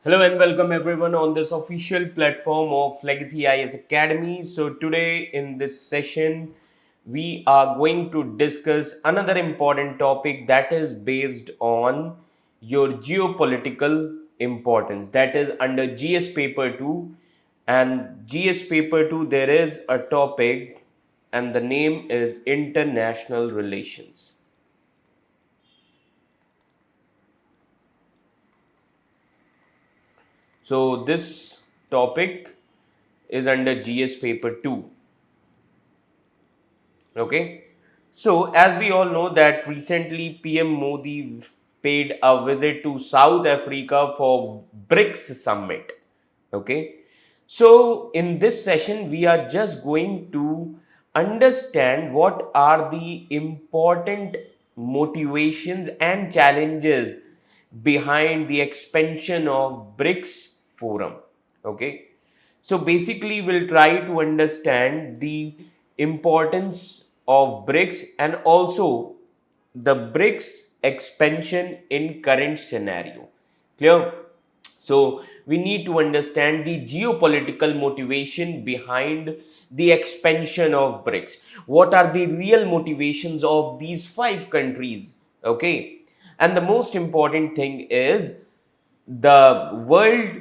Hello and welcome everyone on this official platform of Legacy IAS Academy. So today in this session, we are going to discuss another important topic that is based on your geopolitical importance. That is under GS paper 2, and GS paper 2 there is a topic and the name is international relations. So this topic is under GS paper 2. Okay. So as we all know that recently PM Modi paid a visit to South Africa for BRICS summit. Okay. So in this session we are just going to understand what are the important motivations and challenges behind the expansion of BRICS forum. Okay. So basically, we'll try to understand the importance of BRICS and also the BRICS expansion in current scenario. Clear? So we need to understand the geopolitical motivation behind the expansion of BRICS. What are the real motivations of these five countries? Okay. And the most important thing is the world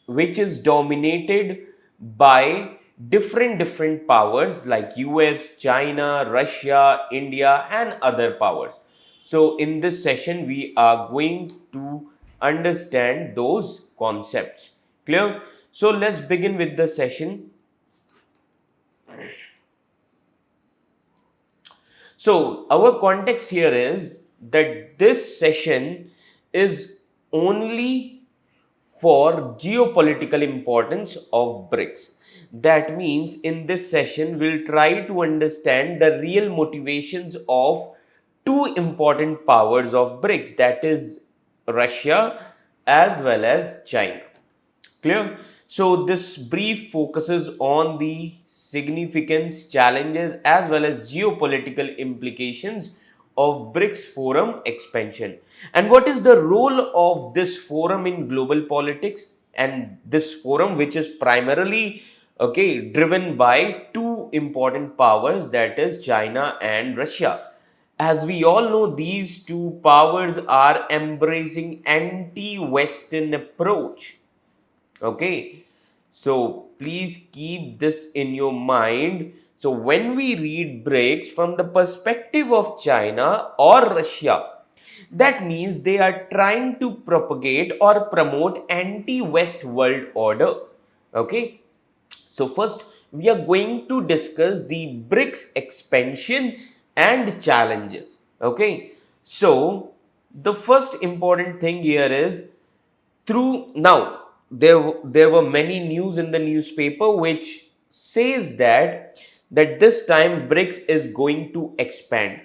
which is dominated by different powers like US, China, Russia, India and other powers. So in this session we are going to understand those concepts. Clear? So let's begin with the session. So our context here is that this session is only for geopolitical importance of BRICS. That means in this session, we'll try to understand the real motivations of two important powers of BRICS, that is Russia as well as China. Clear? So this brief focuses on the significance, challenges as well as geopolitical implications of BRICS forum expansion. And what is the role of this forum in global politics? And this forum which is primarily driven by two important powers, that is China and Russia. As we all know, these two powers are embracing anti-Western approach. Okay, so please keep this in your mind. So when we read BRICS from the perspective of China or Russia, that means they are trying to propagate or promote anti-West world order. Okay, so first we are going to discuss the BRICS expansion and challenges. Okay, so the first important thing here is through now there were many news in the newspaper which says that this time BRICS is going to expand.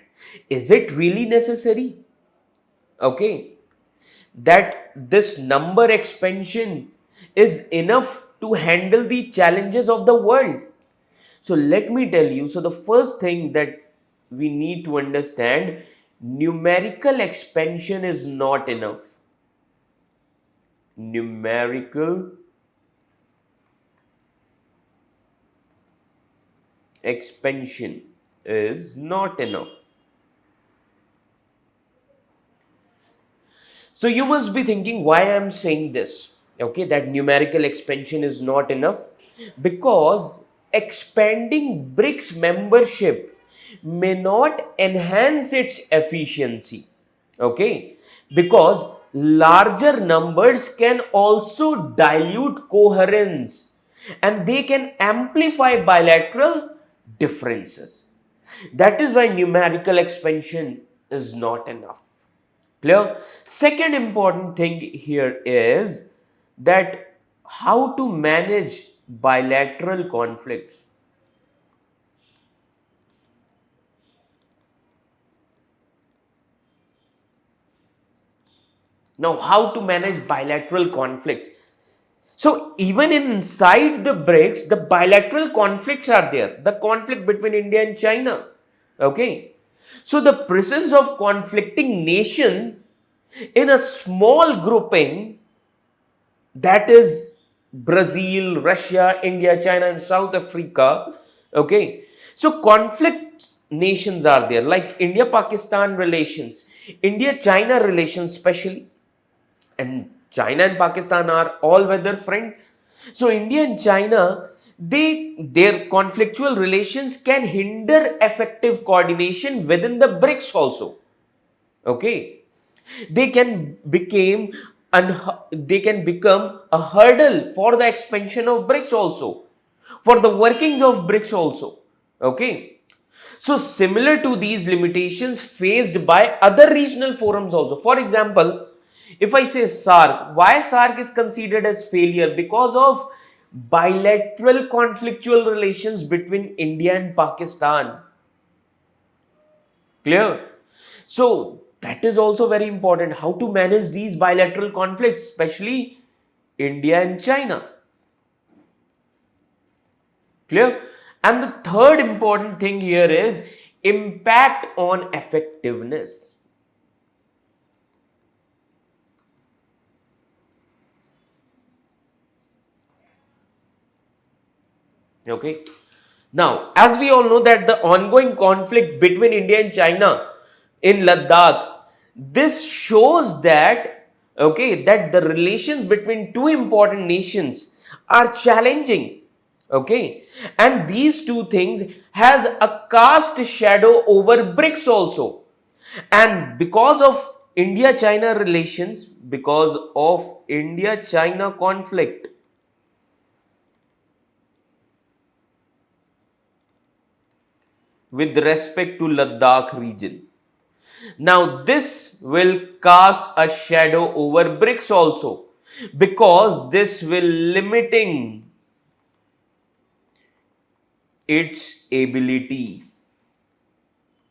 Is it really necessary? Okay, that this number expansion is enough to handle the challenges of the world? So let me tell you, so the first thing that we need to understand, numerical expansion is not enough. Numerical expansion is not enough. So you must be thinking why I'm saying this. Okay, that numerical expansion is not enough because expanding BRICS membership may not enhance its efficiency. Okay, because larger numbers can also dilute coherence and they can amplify bilateral differences. That is why numerical expansion is not enough. Clear? Second important thing here is that how to manage bilateral conflicts. Now, how to manage bilateral conflicts? So, even inside the BRICS, the bilateral conflicts are there. The conflict between India and China. Okay. So, the presence of conflicting nation in a small grouping That is Brazil, Russia, India, China, and South Africa. Okay, so conflict nations are there like India Pakistan relations, India China relations, especially, and China and Pakistan are all weather friend. So India and China, their conflictual relations can hinder effective coordination within the BRICS also. Okay, they can become they can become a hurdle for the expansion of BRICS also, for the workings of BRICS also. Okay, so similar to these limitations faced by other regional forums also. For example, if I say SARC, why SARC is considered as failure? Because of bilateral conflictual relations between India and Pakistan. Clear? So that is also very important. How to manage these bilateral conflicts, especially India and China. Clear? And the third important thing here is impact on effectiveness. Okay. Now, as we all know that the ongoing conflict between India and China in Ladakh, this shows that, okay, that the relations between two important nations are challenging. Okay, and these two things has a cast shadow over BRICS also. And because of India-China relations, because of India-China conflict, with respect to Ladakh region. Now this will cast a shadow over BRICS also, because this will limiting its ability.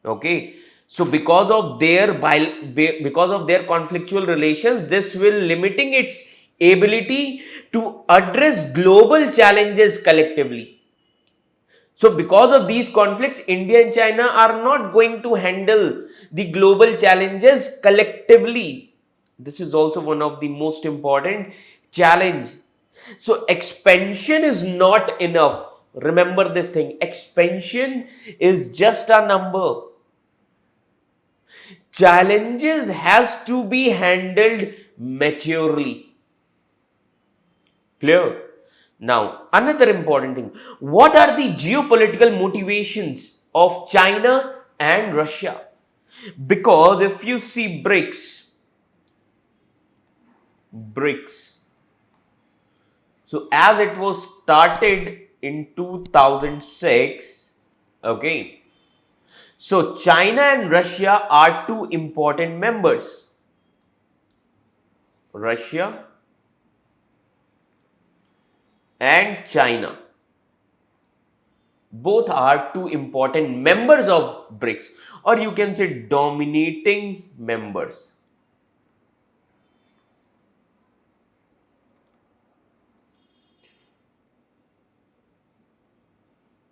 Okay, so because of their conflictual relations, this will limiting its ability to address global challenges collectively. So, because of these conflicts, India and China are not going to handle the global challenges collectively. This is also one of the most important challenge. So, expansion is not enough. Remember this thing, expansion is just a number. Challenges has to be handled maturely. Clear? Now, another important thing. What are the geopolitical motivations of China and Russia? Because if you see BRICS. So as it was started in 2006, okay. So China and Russia are two important members. Russia and China, both are two important members of BRICS, or you can say dominating members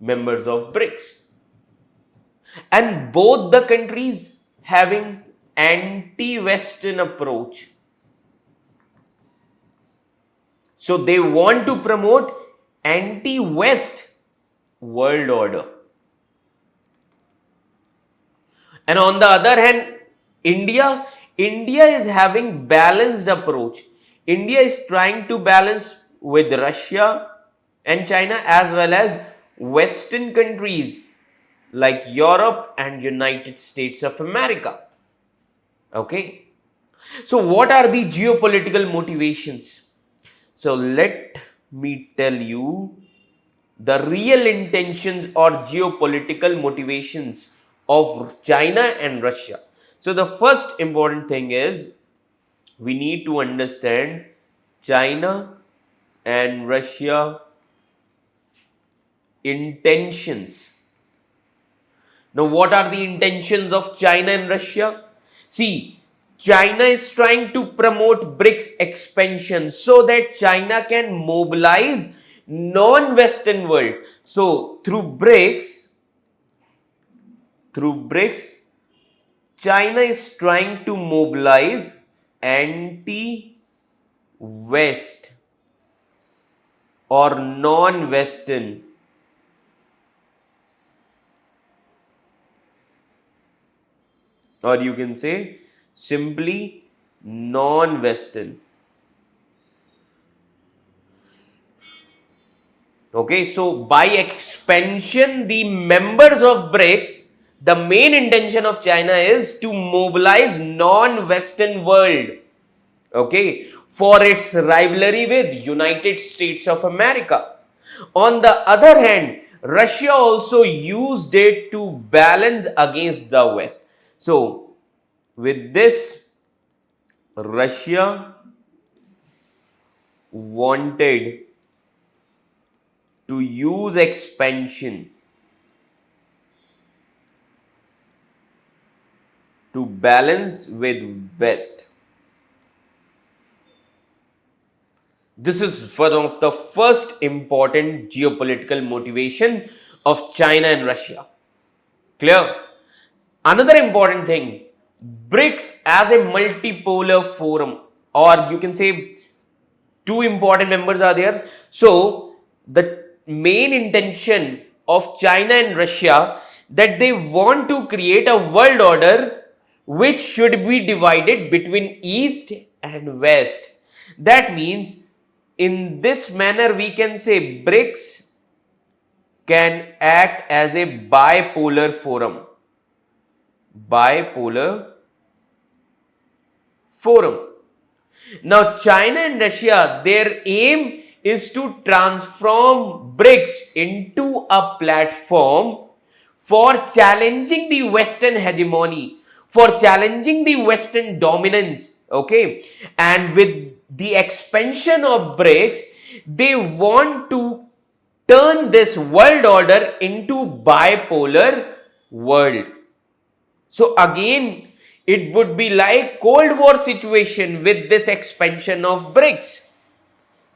of BRICS, and both the countries having anti-Western approach. So they want to promote anti-West world order. And on the other hand, India is having balanced approach. India is trying to balance with Russia and China as well as Western countries like Europe and United States of America. Okay. So what are the geopolitical motivations? So let me tell you the real intentions or geopolitical motivations of China and Russia. So the first important thing is we need to understand China and Russia intentions. Now, what are the intentions of China and Russia? See, China is trying to promote BRICS expansion so that China can mobilize non-Western world. So, through BRICS, China is trying to mobilize anti-West or non-Western, or you can say simply non-Western. Okay, so by expansion, the members of BRICS, the main intention of China is to mobilize non-Western world, okay, for its rivalry with United States of America. On the other hand, Russia also used it to balance against the West. So with this, Russia wanted to use expansion to balance with West. This is one of the first important geopolitical motivation of China and Russia. Clear? Another important thing, BRICS as a multipolar forum, or you can say two important members are there. So the main intention of China and Russia that they want to create a world order which should be divided between East and West. That means in this manner we can say BRICS can act as a bipolar forum. Bipolar forum. Now, China and Russia, their aim is to transform BRICS into a platform for challenging the Western hegemony, for challenging the Western dominance. Okay, and with the expansion of BRICS, they want to turn this world order into bipolar world. So again, it would be like Cold War situation with this expansion of BRICS.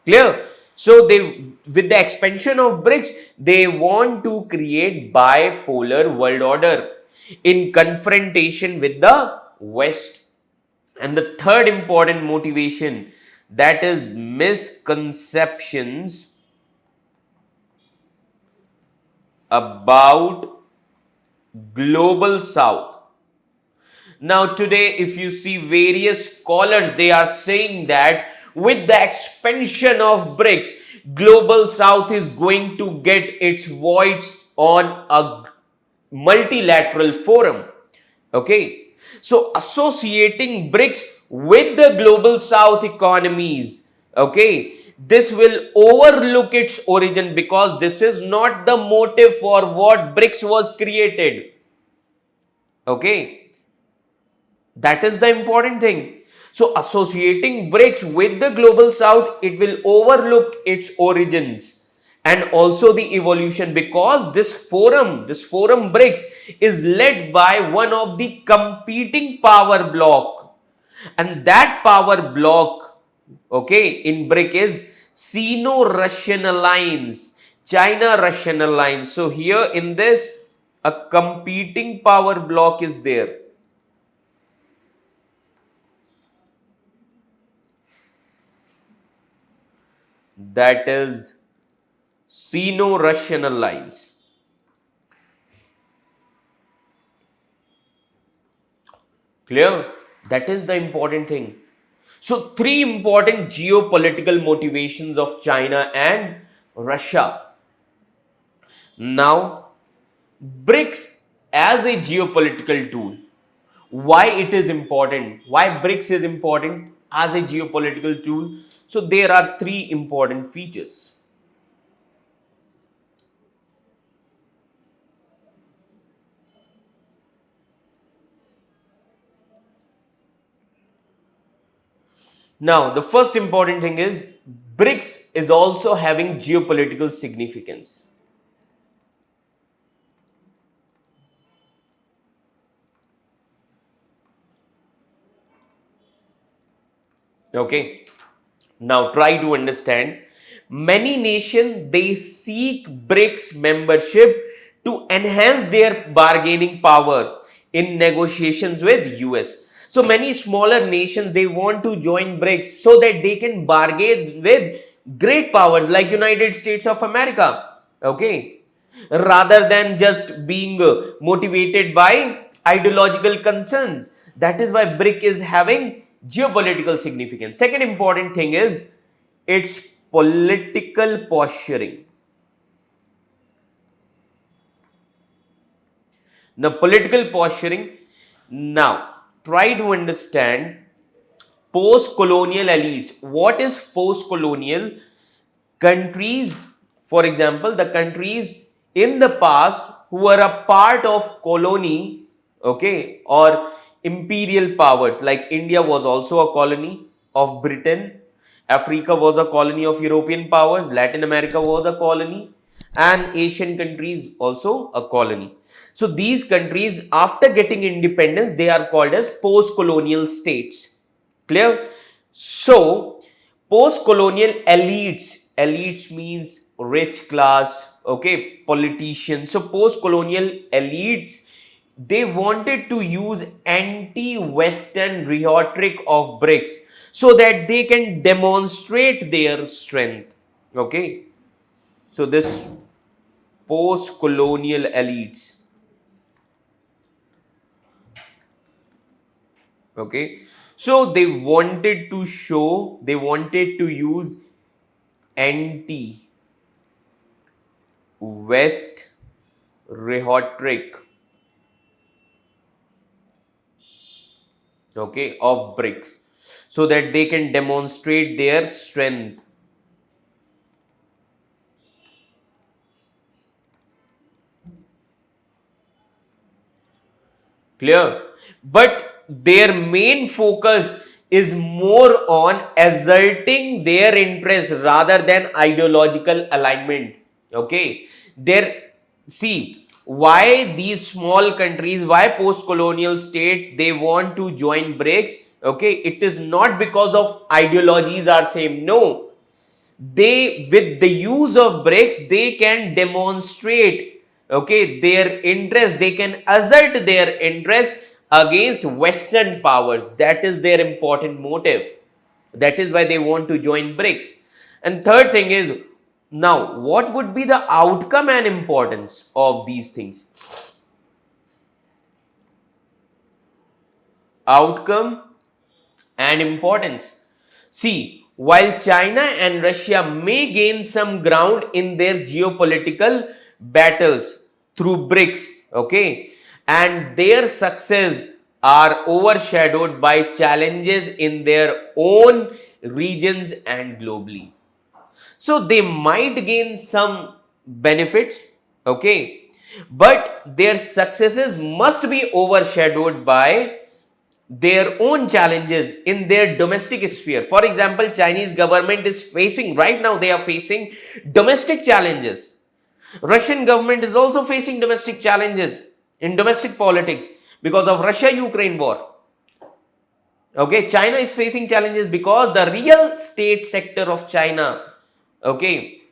Clear? So with the expansion of BRICS, they want to create bipolar world order in confrontation with the West. And the third important motivation, that is misconceptions about global South. Now today, if you see various scholars, they are saying that with the expansion of BRICS, global South is going to get its voice on a multilateral forum. Okay, so associating BRICS with the global South economies, okay, this will overlook its origin because this is not the motive for what BRICS was created. Okay, that is the important thing. So associating BRICS with the global South, it will overlook its origins and also the evolution, because this forum BRICS is led by one of the competing power block, and that power block, okay, in BRIC is Sino-Russian alliance, China-Russian alliance. So here in this, a competing power block is there. That is Sino-Russian alliance. Clear? That is the important thing. So, three important geopolitical motivations of China and Russia. Now, BRICS as a geopolitical tool. Why it is important? Why BRICS is important as a geopolitical tool? So, there are three important features. Now, the first important thing is BRICS is also having geopolitical significance. Okay. Now try to understand. Many nations, they seek BRICS membership to enhance their bargaining power in negotiations with US. So many smaller nations, they want to join BRICS so that they can bargain with great powers like United States of America, okay, rather than just being motivated by ideological concerns. That is why BRIC is having geopolitical significance. Second important thing is its political posturing. The political posturing. Now, try to understand post-colonial elites. What is post-colonial? Countries, for example, the countries in the past who were a part of colony, okay, or imperial powers, like India was also a colony of Britain, Africa was a colony of European powers, Latin America was a colony, and Asian countries also a colony. So these countries, after getting independence, they are called as post-colonial states. Clear? So post-colonial elites, elites means rich class, okay, politicians. So post-colonial elites, they wanted to use anti-Western rhetoric of BRICS so that they can demonstrate their strength. Okay, so this post-colonial elites, okay, so they wanted to show, they wanted to use anti-West rhetoric, okay, of BRICS so that they can demonstrate their strength. Clear? But their main focus is more on asserting their interest rather than ideological alignment. Okay, there, see why these small countries, why post-colonial state they want to join BRICS. Okay, it is not because of ideologies are same. No, they, with the use of BRICS, they can demonstrate, okay, their interest, they can assert their interest against Western powers. That is their important motive. That is why they want to join BRICS. And third thing is, now what would be the outcome and importance of these things? Outcome and importance. See, while China and Russia may gain some ground in their geopolitical battles through BRICS, okay, and their success are overshadowed by challenges in their own regions and globally. So they might gain some benefits, okay, but their successes must be overshadowed by their own challenges in their domestic sphere. For example, Chinese government is facing right now, they are facing domestic challenges. Russian government is also facing domestic challenges in domestic politics because of Russia Ukraine war. Okay, China is facing challenges because the real state sector of China, okay,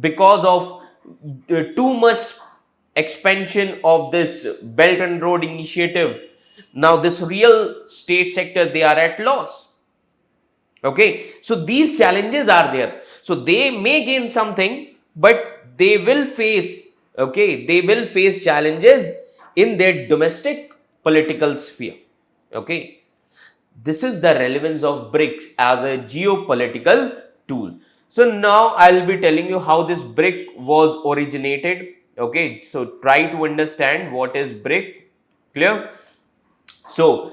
because of too much expansion of this Belt and Road Initiative, now this real state sector, they are at loss. Okay, so these challenges are there. So they may gain something, but they will face, okay, they will face challenges in their domestic political sphere. Okay, this is the relevance of BRICS as a geopolitical tool. So now I'll be telling you how this BRIC was originated. Okay, so try to understand what is BRIC. Clear? So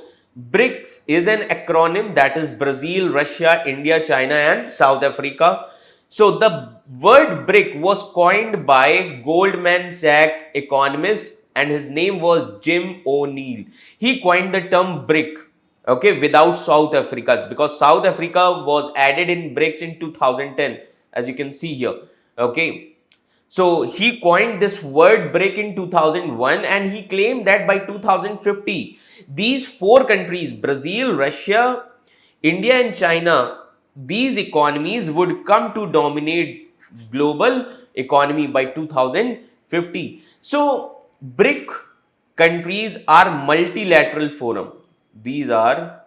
BRICS is an acronym, that is Brazil, Russia, India, China and South Africa. So the word BRIC was coined by Goldman Sachs economist and his name was Jim O'Neill. He coined the term BRIC, okay, without South Africa, because South Africa was added in BRICS in 2010, as you can see here. Okay, so he coined this word BRIC in 2001 and he claimed that by 2050, these four countries, Brazil, Russia, India and China, these economies would come to dominate global economy by 2050. So BRIC countries are multilateral forum. These are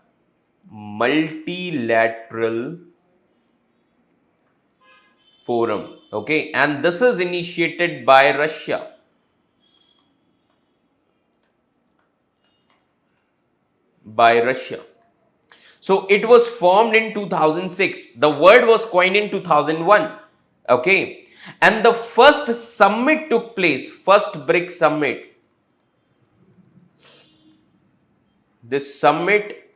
multilateral Forum. Okay, and this is initiated by Russia. By Russia. So it was formed in 2006. The word was coined in 2001. Okay, and the first summit took place, first BRICS summit. This summit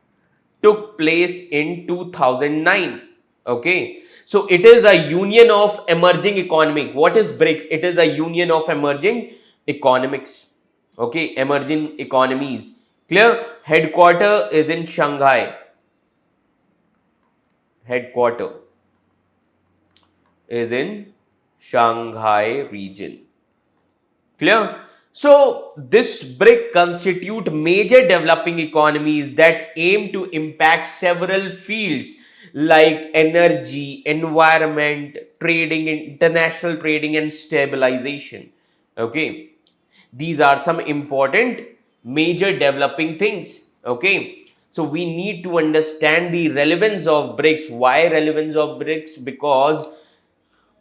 took place in 2009. Okay, so it is a union of emerging economic. What is BRICS? It is a union of emerging economics. Okay, emerging economies. Clear? Headquarter is in Shanghai. Headquarter is in Shanghai region. Clear? So this BRIC constitute major developing economies that aim to impact several fields like energy, environment, trading, international trading and stabilization. Okay. These are some important major developing things. Okay. So we need to understand the relevance of BRICS. Why relevance of BRICS? Because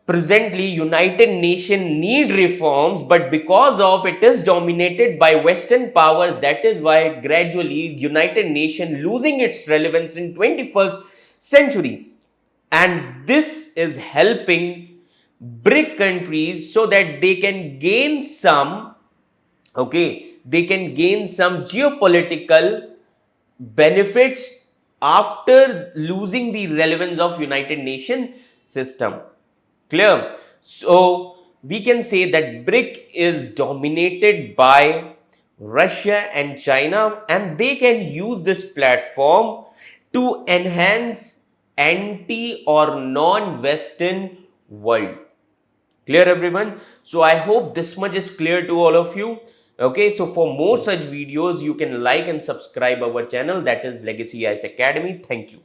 presently United Nations need reforms, but because of it is dominated by Western powers, that is why gradually United Nations losing its relevance in 21st century. And this is helping BRIC countries so that they can gain some, okay, they can gain some geopolitical benefits after losing the relevance of United Nations system. Clear? So we can say that BRIC is dominated by Russia and China, and they can use this platform to enhance anti or non-Western world. Clear, everyone? So I hope this much is clear to all of you. Okay, so for more such videos, you can like and subscribe our channel, that is Legacy IAS Academy. Thank you.